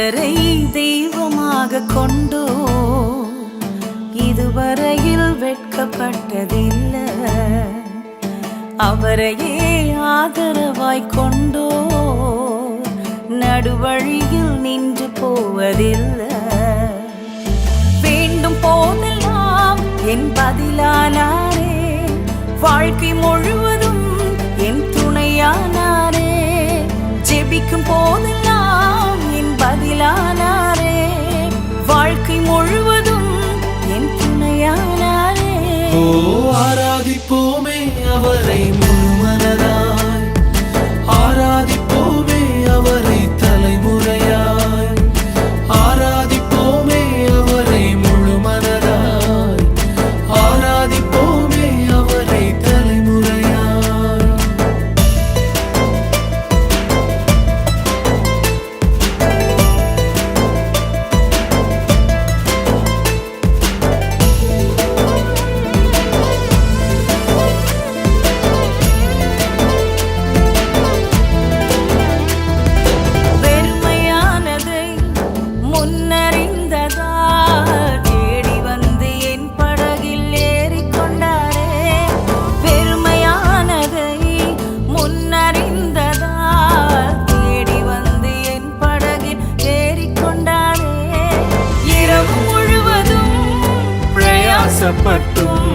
கர்த்தரை தெய்வமாக கொண்டோ இதுவரையில் வெட்கப்பட்டதில்லை. அவரையே ஆதரவாய் கொண்டோ நடுவழியில் நின்று போவதில்லை. வேண்டும் போதெல்லாம் என் பதிலானாரே, வாழ்க்கை முழுவதும் என் துணையானாரே. ஜெபிக்கும் போதெல்லாம் என் பதிலானாரே, வாழ்க்கை முழுவதும் என் துணையானாரே. ஓ ஆராதிப்போமே அவரை முழுமனதாய், ஆராதிப்போமே அவரை தலைமுறையாய், ஆராதிப்போமே அவரை முழுமனதாய், ஆராதிப்போமே அவரை தலைமுறையாய். பட்டும்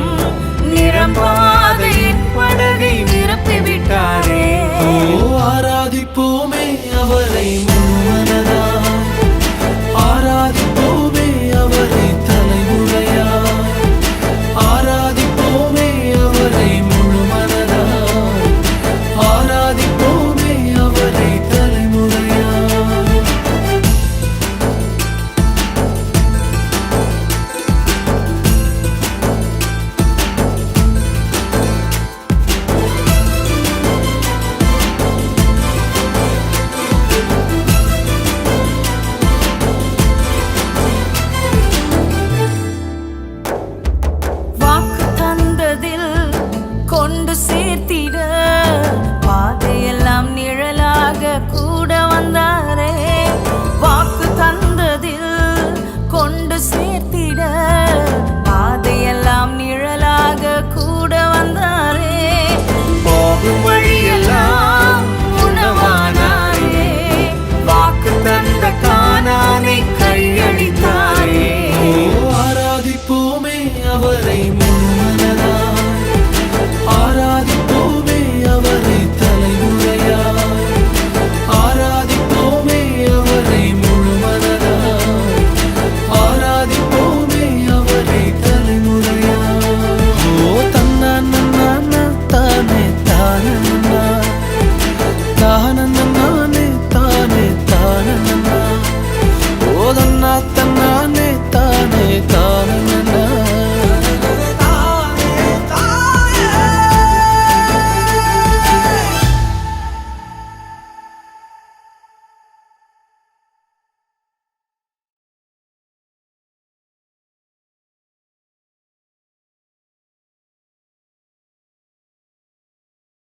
நிரம்பாத என் படகை நிரப்பிவிட்டாரே. ஓ ஆராதிப்போமே அவரை முழுமனதாய், ஆராதிப்போமே அவரை தலைமுறையாய், ஆராதிப்போமே அவரை முழுமனதாய், ஆராதிப்போமே அவரை தலைமுறையாய். கொண்டு சேர்த்திட பாதையெல்லாம் நிழலாக கூட வந்தாரே. வாக்கு தந்ததில் கொண்டு சேர்த்திட பாதையெல்லாம் நிழலாக கூட வந்தாரே. போகும் வழியெல்லாம் உணவானாரே, வாக்கு தந்த கானானை கையளித்தாரே. ஆராதிப்போமே அவரை முழுமனதாய், ஆராதிப்போமே அவரை தலைமுறையாய், ஆராதிப்போமே அவரை முழுமனதாய், ஆராதிப்போமே அவரை தலைமுறையாய். ஓ தன்னான தானே தானே